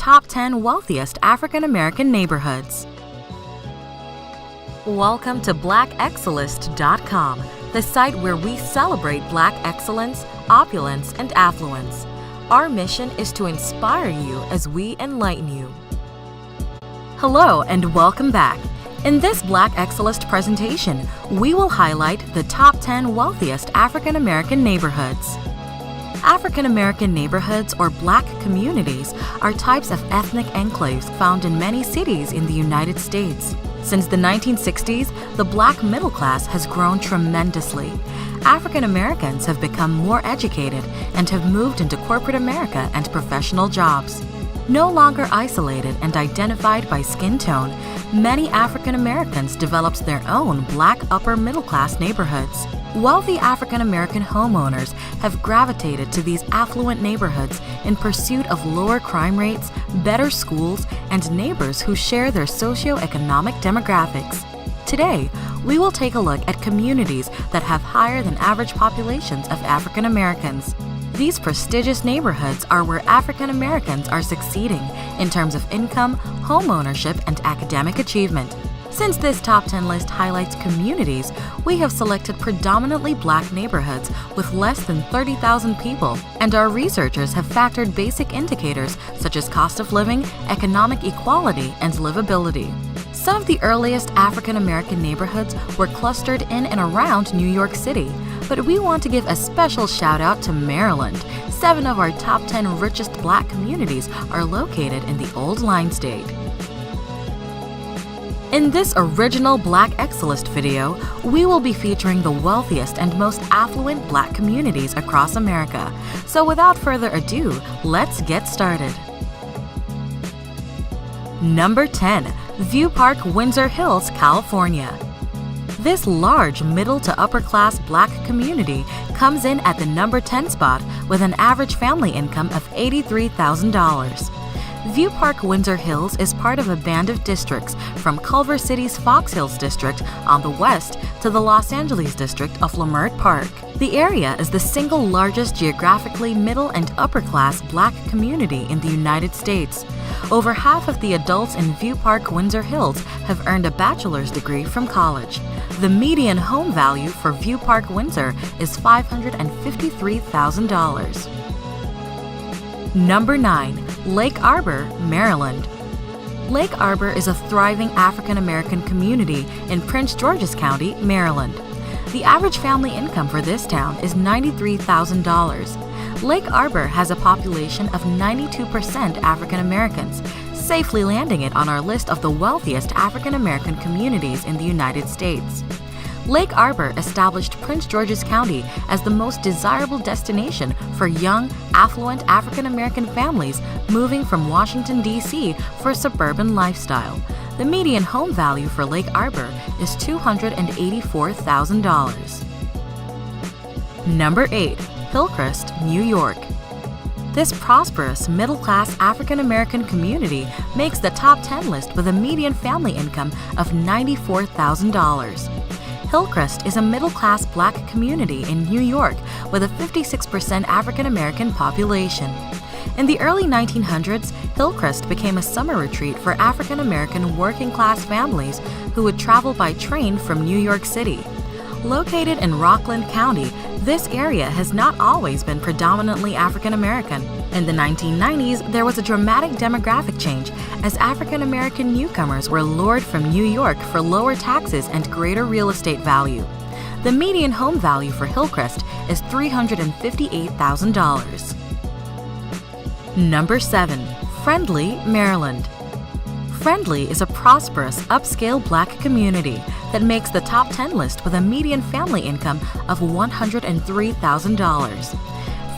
top 10 wealthiest African American neighborhoods. Welcome to blackexcellist.com, the site where we celebrate Black excellence, opulence, and affluence. Our mission is to inspire you as we enlighten you. Hello and welcome back. In this Black Excellist presentation, we will highlight the top 10 wealthiest African American neighborhoods. African American neighborhoods or Black communities are types of ethnic enclaves found in many cities in the United States. Since the 1960s, the Black middle class has grown tremendously. African Americans have become more educated and have moved into corporate America and professional jobs. No longer isolated and identified by skin tone, many African Americans developed their own Black upper middle class neighborhoods. Wealthy African American homeowners have gravitated to these affluent neighborhoods in pursuit of lower crime rates, better schools, and neighbors who share their socioeconomic demographics. Today, we will take a look at communities that have higher than average populations of African Americans. These prestigious neighborhoods are where African Americans are succeeding in terms of income, home ownership, and academic achievement. Since this top 10 list highlights communities, we have selected predominantly Black neighborhoods with less than 30,000 people, and our researchers have factored basic indicators such as cost of living, economic equality, and livability. Some of the earliest African American neighborhoods were clustered in and around New York City, but we want to give a special shout out to Maryland. 7 of our top 10 richest Black communities are located in the Old Line State. In this original Black Excellist video, we will be featuring the wealthiest and most affluent Black communities across America. So without further ado, let's get started. Number 10. View Park, Windsor Hills, California. This large middle to upper class Black community comes in at the number 10 spot with an average family income of $83,000. View Park, Windsor Hills is part of a band of districts from Culver City's Fox Hills district on the west to the Los Angeles district of Leimert Park. The area is the single largest geographically middle and upper class Black community in the United States. Over half of the adults in View Park, Windsor Hills have earned a bachelor's degree from college. The median home value for View Park, Windsor is $553,000. Number 9. Lake Arbor, Maryland. Lake Arbor is a thriving African American community in Prince George's County, Maryland. The average family income for this town is $93,000. Lake Arbor has a population of 92% African Americans, safely landing it on our list of the wealthiest African American communities in the United States. Lake Arbor established Prince George's County as the most desirable destination for young, affluent African American families moving from Washington, D.C. for a suburban lifestyle. The median home value for Lake Arbor is $284,000. Number 8. Hillcrest, New York. This prosperous, middle-class African American community makes the top 10 list with a median family income of $94,000. Hillcrest is a middle-class Black community in New York with a 56% African American population. In the early 1900s, Hillcrest became a summer retreat for African American working-class families who would travel by train from New York City. Located in Rockland County, this area has not always been predominantly African American. In the 1990s, there was a dramatic demographic change as African American newcomers were lured from New York for lower taxes and greater real estate value. The median home value for Hillcrest is $358,000. Number 7. Friendly, Maryland. Friendly is a prosperous, upscale Black community that makes the top 10 list with a median family income of $103,000.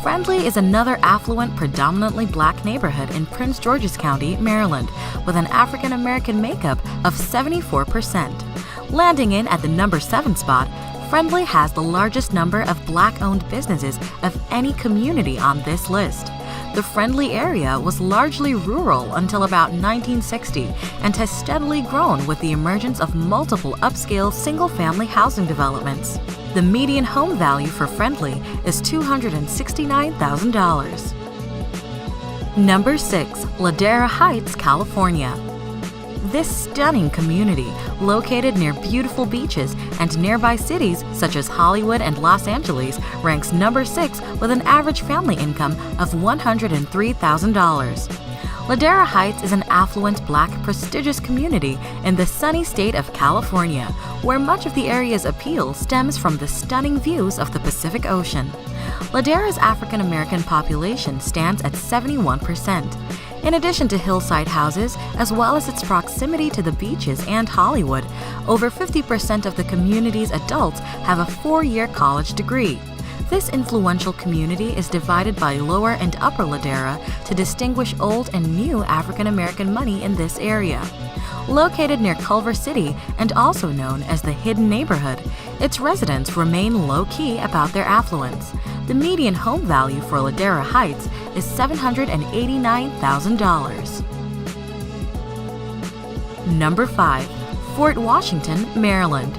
Friendly is another affluent, predominantly Black neighborhood in Prince George's County, Maryland, with an African American makeup of 74%. Landing in at the number 7 spot, Friendly has the largest number of Black-owned businesses of any community on this list. The Friendly area was largely rural until about 1960 and has steadily grown with the emergence of multiple upscale single-family housing developments. The median home value for Friendly is $269,000. Number 6. Ladera Heights, California. This stunning community, located near beautiful beaches and nearby cities such as Hollywood and Los Angeles, ranks number 6 with an average family income of $103,000. Ladera Heights is an affluent, Black, prestigious community in the sunny state of California, where much of the area's appeal stems from the stunning views of the Pacific Ocean. Ladera's African American population stands at 71%. In addition to hillside houses, as well as its proximity to the beaches and Hollywood, over 50% of the community's adults have a 4-year college degree. This influential community is divided by Lower and Upper Ladera to distinguish old and new African American money in this area. Located near Culver City and also known as the Hidden Neighborhood, its residents remain low-key about their affluence. The median home value for Ladera Heights is $789,000. Number 5. Fort Washington, Maryland.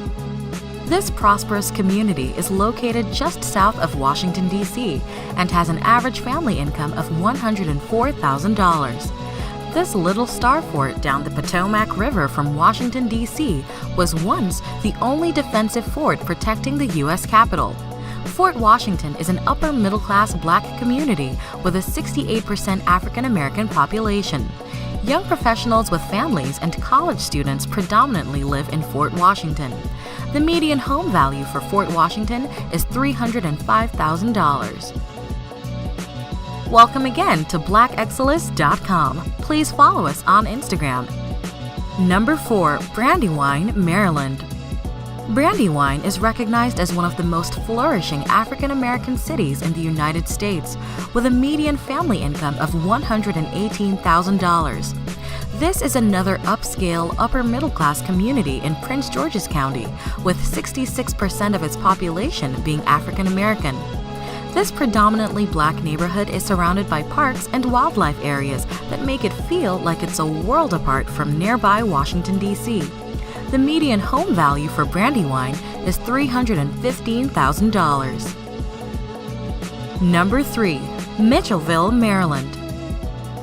This prosperous community is located just south of Washington, D.C., and has an average family income of $104,000. This little star fort down the Potomac River from Washington, D.C. was once the only defensive fort protecting the U.S. Capitol. Fort Washington is an upper-middle-class Black community with a 68% African-American population. Young professionals with families and college students predominantly live in Fort Washington. The median home value for Fort Washington is $305,000. Welcome again to blackexcellence.com. Please follow us on Instagram. Number 4. Brandywine, Maryland. Brandywine is recognized as one of the most flourishing African American cities in the United States, with a median family income of $118,000. This is another upscale, upper-middle-class community in Prince George's County, with 66% of its population being African American. This predominantly Black neighborhood is surrounded by parks and wildlife areas that make it feel like it's a world apart from nearby Washington, D.C. The median home value for Brandywine is $315,000. Number 3. Mitchellville, Maryland.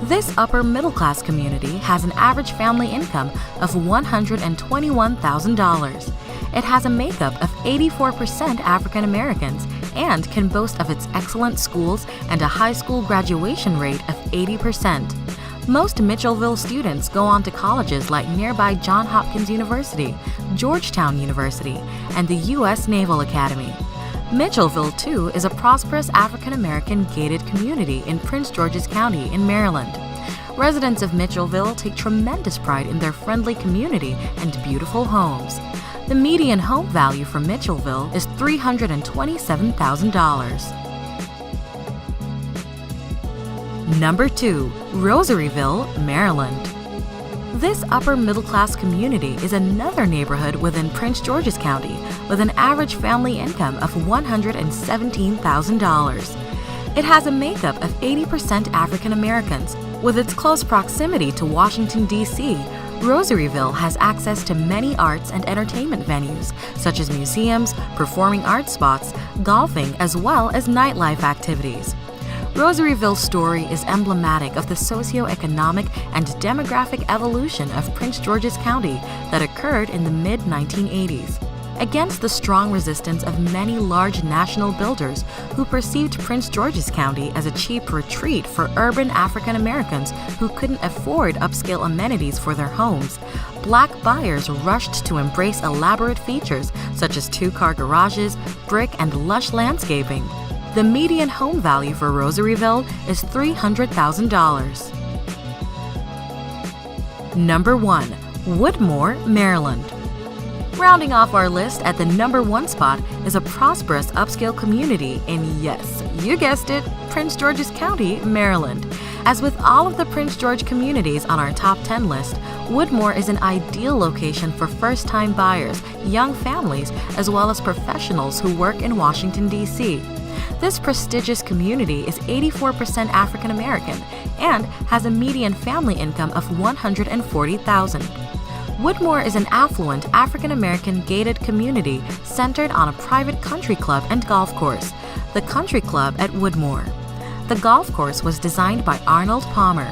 This upper-middle-class community has an average family income of $121,000. It has a makeup of 84% African Americans and can boast of its excellent schools and a high school graduation rate of 80%. Most Mitchellville students go on to colleges like nearby Johns Hopkins University, Georgetown University, and the U.S. Naval Academy. Mitchellville, too, is a prosperous African American gated community in Prince George's County in Maryland. Residents of Mitchellville take tremendous pride in their friendly community and beautiful homes. The median home value for Mitchellville is $327,000. Number 2. Rosaryville, Maryland. This upper-middle-class community is another neighborhood within Prince George's County with an average family income of $117,000. It has a makeup of 80% African Americans. With its close proximity to Washington, D.C., Rosaryville has access to many arts and entertainment venues, such as museums, performing arts spots, golfing, as well as nightlife activities. Rosaryville's story is emblematic of the socio-economic and demographic evolution of Prince George's County that occurred in the mid-1980s. Against the strong resistance of many large national builders who perceived Prince George's County as a cheap retreat for urban African Americans who couldn't afford upscale amenities for their homes, Black buyers rushed to embrace elaborate features such as 2-car garages, brick, and lush landscaping. The median home value for Rosaryville is $300,000. Number 1. Woodmore, Maryland. Rounding off our list at the number 1 spot is a prosperous upscale community in, yes, you guessed it, Prince George's County, Maryland. As with all of the Prince George communities on our top 10 list, Woodmore is an ideal location for first-time buyers, young families, as well as professionals who work in Washington, D.C. This prestigious community is 84% African American and has a median family income of $140,000. Woodmore is an affluent African American gated community centered on a private country club and golf course, the Country Club at Woodmore. The golf course was designed by Arnold Palmer.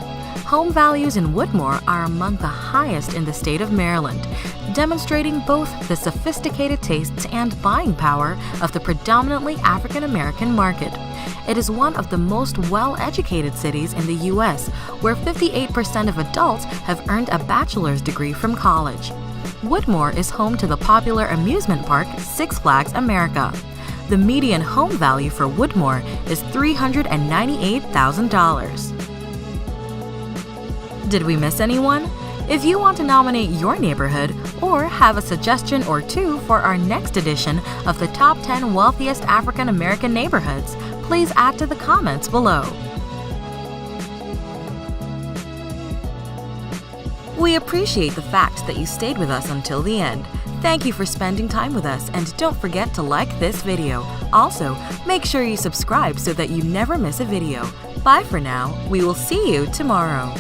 Home values in Woodmore are among the highest in the state of Maryland, demonstrating both the sophisticated tastes and buying power of the predominantly African American market. It is one of the most well-educated cities in the U.S., where 58% of adults have earned a bachelor's degree from college. Woodmore is home to the popular amusement park Six Flags America. The median home value for Woodmore is $398,000. Did we miss anyone? If you want to nominate your neighborhood or have a suggestion or two for our next edition of the Top 10 Wealthiest African American Neighborhoods, please add to the comments below. We appreciate the fact that you stayed with us until the end. Thank you for spending time with us, and don't forget to like this video. Also, make sure you subscribe so that you never miss a video. Bye for now. We will see you tomorrow.